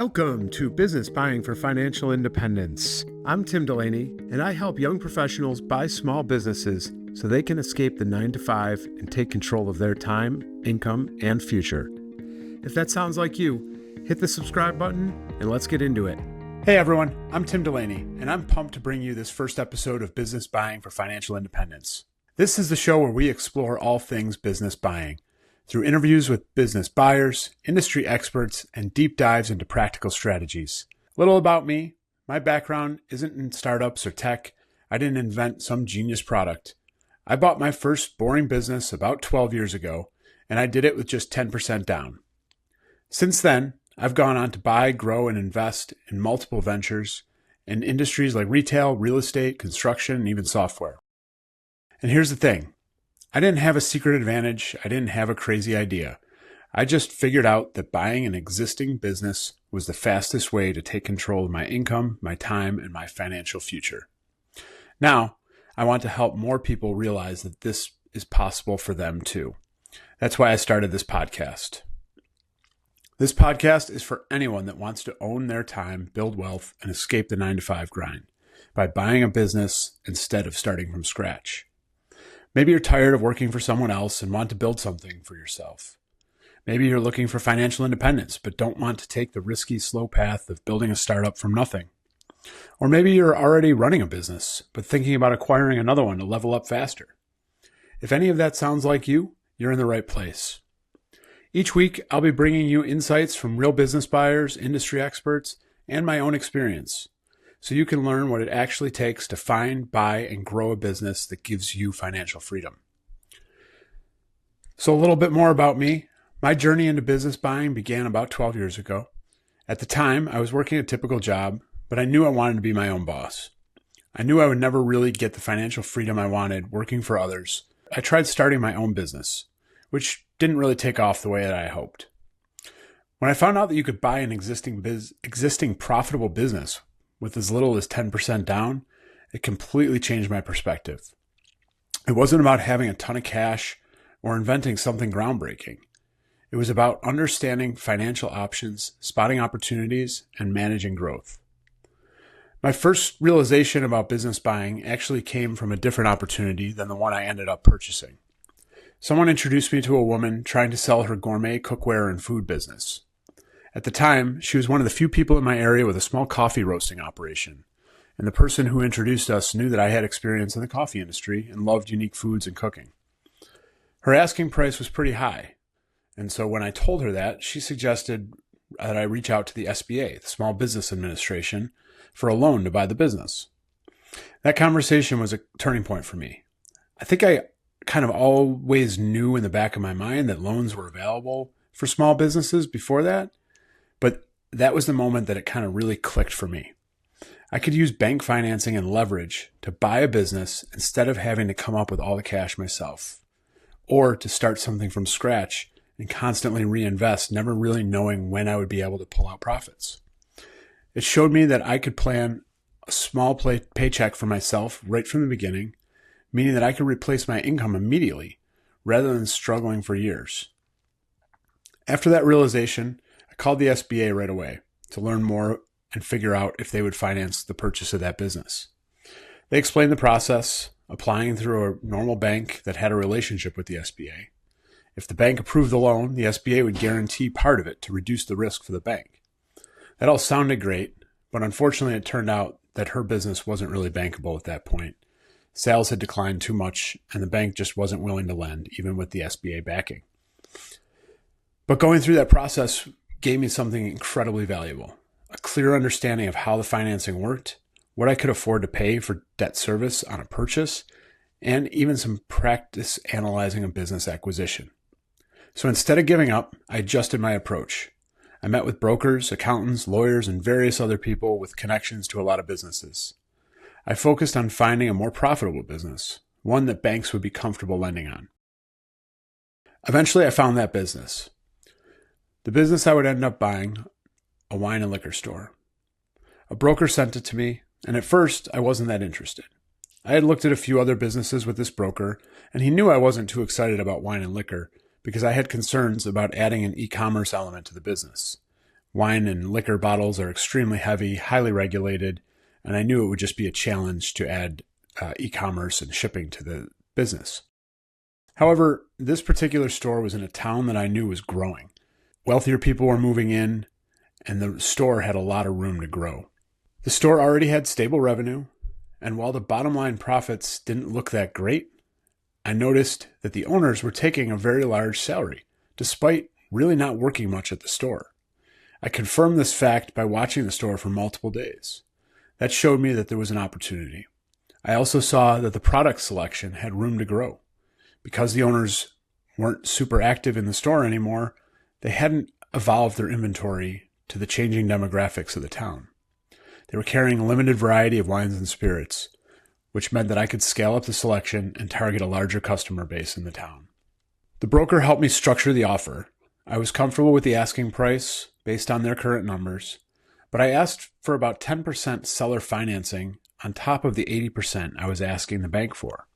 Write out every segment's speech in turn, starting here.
Welcome to Business Buying for Financial Independence. I'm Tim Delaney, and I help young professionals buy small businesses so they can escape the 9-to-5 and take control of their time, income, and future. If that sounds like you, hit the subscribe button and let's get into it. Hey everyone, I'm Tim Delaney, and I'm pumped to bring you this first episode of Business Buying for Financial Independence. This is the show where we explore all things business buying through interviews with business buyers, industry experts, and deep dives into practical strategies. A little about me. My background isn't in startups or tech. I didn't invent some genius product. I bought my first boring business about 12 years ago, and I did it with just 10% down. Since then, I've gone on to buy, grow, and invest in multiple ventures in industries like retail, real estate, construction, and even software. And here's the thing. I didn't have a secret advantage. I didn't have a crazy idea. I just figured out that buying an existing business was the fastest way to take control of my income, my time, and my financial future. Now, I want to help more people realize that this is possible for them too. That's why I started this podcast. This podcast is for anyone that wants to own their time, build wealth, and escape the 9-to-5 grind by buying a business instead of starting from scratch. Maybe you're tired of working for someone else and want to build something for yourself. Maybe you're looking for financial independence but don't want to take the risky, slow path of building a startup from nothing. Or maybe you're already running a business but thinking about acquiring another one to level up faster. If any of that sounds like you, you're in the right place. Each week, I'll be bringing you insights from real business buyers, industry experts, and my own experience, so you can learn what it actually takes to find, buy, and grow a business that gives you financial freedom. So a little bit more about me. My journey into business buying began about 12 years ago. At the time, I was working a typical job, but I knew I wanted to be my own boss. I knew I would never really get the financial freedom I wanted working for others. I tried starting my own business, which didn't really take off the way that I hoped. When I found out that you could buy an existing profitable business with as little as 10% down, it completely changed my perspective. It wasn't about having a ton of cash or inventing something groundbreaking. It was about understanding financial options, spotting opportunities, and managing growth. My first realization about business buying actually came from a different opportunity than the one I ended up purchasing. Someone introduced me to a woman trying to sell her gourmet cookware and food business. At the time, she was one of the few people in my area with a small coffee roasting operation, and the person who introduced us knew that I had experience in the coffee industry and loved unique foods and cooking. Her asking price was pretty high, and so when I told her that, she suggested that I reach out to the SBA, the Small Business Administration, for a loan to buy the business. That conversation was a turning point for me. I think I kind of always knew in the back of my mind that loans were available for small businesses before that, but that was the moment that it kind of really clicked for me. I could use bank financing and leverage to buy a business instead of having to come up with all the cash myself, or to start something from scratch and constantly reinvest, never really knowing when I would be able to pull out profits. It showed me that I could plan a small paycheck for myself right from the beginning, meaning that I could replace my income immediately rather than struggling for years. After that realization, I called the SBA right away to learn more and figure out if they would finance the purchase of that business. They explained the process, applying through a normal bank that had a relationship with the SBA. If the bank approved the loan, the SBA would guarantee part of it to reduce the risk for the bank. That all sounded great, but unfortunately it turned out that her business wasn't really bankable at that point. Sales had declined too much, and the bank just wasn't willing to lend, even with the SBA backing. But going through that process gave me something incredibly valuable, a clear understanding of how the financing worked, what I could afford to pay for debt service on a purchase, and even some practice analyzing a business acquisition. So instead of giving up, I adjusted my approach. I met with brokers, accountants, lawyers, and various other people with connections to a lot of businesses. I focused on finding a more profitable business, one that banks would be comfortable lending on. Eventually, I found that business. The business I would end up buying, a wine and liquor store. A broker sent it to me, and at first, I wasn't that interested. I had looked at a few other businesses with this broker, and he knew I wasn't too excited about wine and liquor because I had concerns about adding an e-commerce element to the business. Wine and liquor bottles are extremely heavy, highly regulated, and I knew it would just be a challenge to add e-commerce and shipping to the business. However, this particular store was in a town that I knew was growing. Wealthier people were moving in, and the store had a lot of room to grow. The store already had stable revenue, and while the bottom line profits didn't look that great, I noticed that the owners were taking a very large salary, despite really not working much at the store. I confirmed this fact by watching the store for multiple days. That showed me that there was an opportunity. I also saw that the product selection had room to grow. Because the owners weren't super active in the store anymore, they hadn't evolved their inventory to the changing demographics of the town. They were carrying a limited variety of wines and spirits, which meant that I could scale up the selection and target a larger customer base in the town. The broker helped me structure the offer. I was comfortable with the asking price based on their current numbers, but I asked for about 10% seller financing on top of the 80% I was asking the bank for.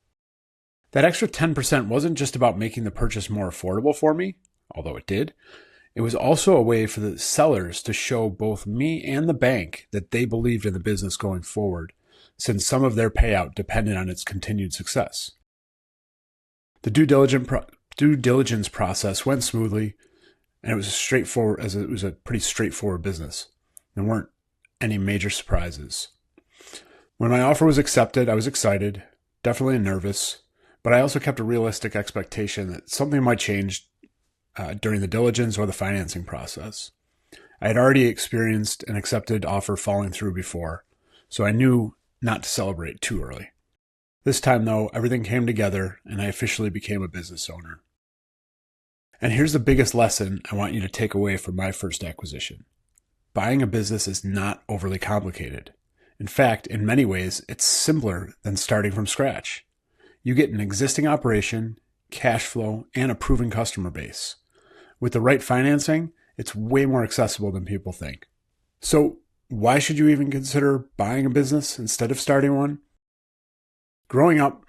That extra 10% wasn't just about making the purchase more affordable for me, although it did. It was also a way for the sellers to show both me and the bank that they believed in the business going forward, since some of their payout depended on its continued success. The due diligence process went smoothly, and it was a pretty straightforward business. There weren't any major surprises. When my offer was accepted, I was excited, definitely nervous, but I also kept a realistic expectation that something might change during the diligence or the financing process. I had already experienced an accepted offer falling through before, so I knew not to celebrate too early. This time, though, everything came together and I officially became a business owner. And here's the biggest lesson I want you to take away from my first acquisition. Buying a business is not overly complicated. In fact, in many ways, it's simpler than starting from scratch. You get an existing operation, cash flow, and a proven customer base. With the right financing, it's way more accessible than people think. So why should you even consider buying a business instead of starting one? Growing up,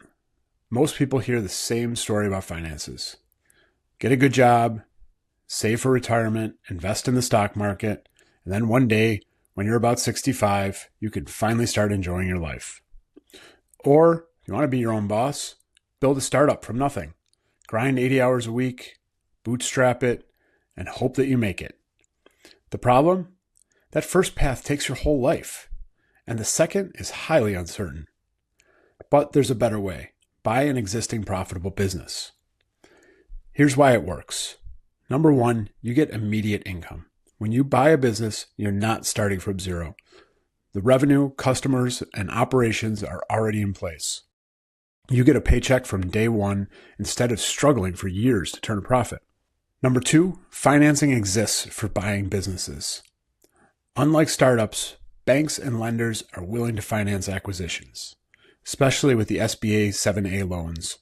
most people hear the same story about finances. Get a good job, save for retirement, invest in the stock market, and then one day, when you're about 65, you can finally start enjoying your life. Or, if you want to be your own boss, build a startup from nothing. Grind 80 hours a week, bootstrap it, and hope that you make it. The problem? That first path takes your whole life, and the second is highly uncertain. But there's a better way. Buy an existing profitable business. Here's why it works. Number one, you get immediate income. When you buy a business, you're not starting from zero. The revenue, customers, and operations are already in place. You get a paycheck from day one instead of struggling for years to turn a profit. Number two, financing exists for buying businesses. Unlike startups, banks and lenders are willing to finance acquisitions, especially with the SBA 7A loans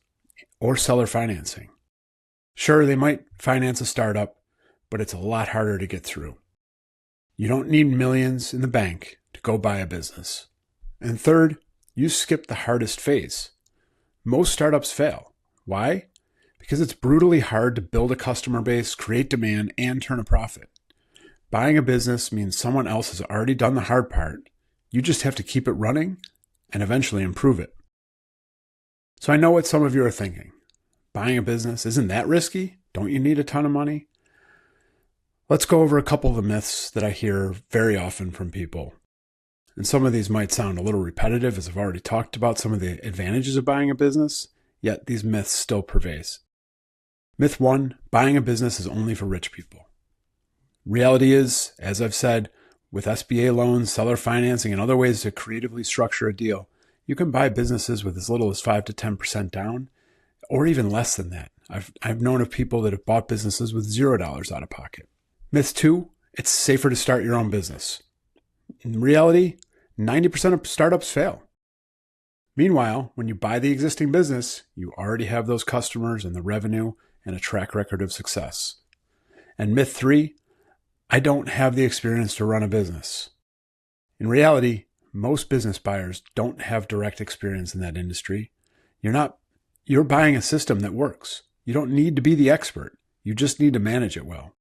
or seller financing. Sure, they might finance a startup, but it's a lot harder to get through. You don't need millions in the bank to go buy a business. And third, you skip the hardest phase. Most startups fail. Why? Because it's brutally hard to build a customer base, create demand, and turn a profit. Buying a business means someone else has already done the hard part. You just have to keep it running and eventually improve it. So I know what some of you are thinking. Buying a business, isn't that risky? Don't you need a ton of money? Let's go over a couple of the myths that I hear very often from people. And some of these might sound a little repetitive, as I've already talked about some of the advantages of buying a business, yet these myths still pervade. Myth one, buying a business is only for rich people. Reality is, as I've said, with SBA loans, seller financing, and other ways to creatively structure a deal, you can buy businesses with as little as 5 to 10% down, or even less than that. I've known of people that have bought businesses with $0 out of pocket. Myth two, it's safer to start your own business. In reality, 90% of startups fail. Meanwhile, when you buy the existing business, you already have those customers and the revenue and a track record of success. And myth three, I don't have the experience to run a business. In reality, most business buyers don't have direct experience in that industry. You're buying a system that works. You don't need to be the expert. You just need to manage it well.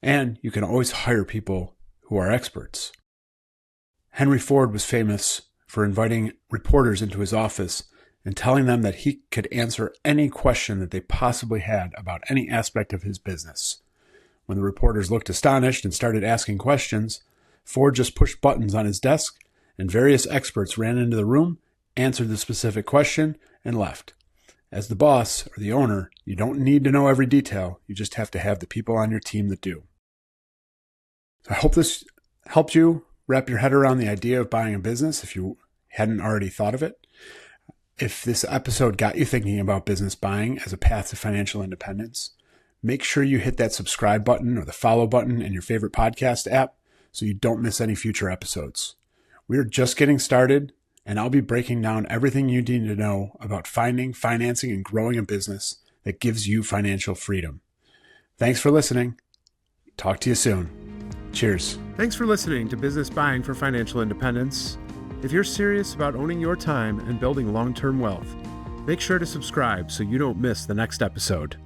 And you can always hire people who are experts. Henry Ford was famous for inviting reporters into his office and telling them that he could answer any question that they possibly had about any aspect of his business. When the reporters looked astonished and started asking questions, Ford just pushed buttons on his desk and various experts ran into the room, answered the specific question, and left. As the boss or the owner, you don't need to know every detail. You just have to have the people on your team that do. So I hope this helped you wrap your head around the idea of buying a business if you hadn't already thought of it. If this episode got you thinking about business buying as a path to financial independence, make sure you hit that subscribe button or the follow button in your favorite podcast app so you don't miss any future episodes. We are just getting started, and I'll be breaking down everything you need to know about finding, financing, and growing a business that gives you financial freedom. Thanks for listening. Talk to you soon. Cheers. Thanks for listening to Business Buying for Financial Independence. If you're serious about owning your time and building long-term wealth, make sure to subscribe so you don't miss the next episode.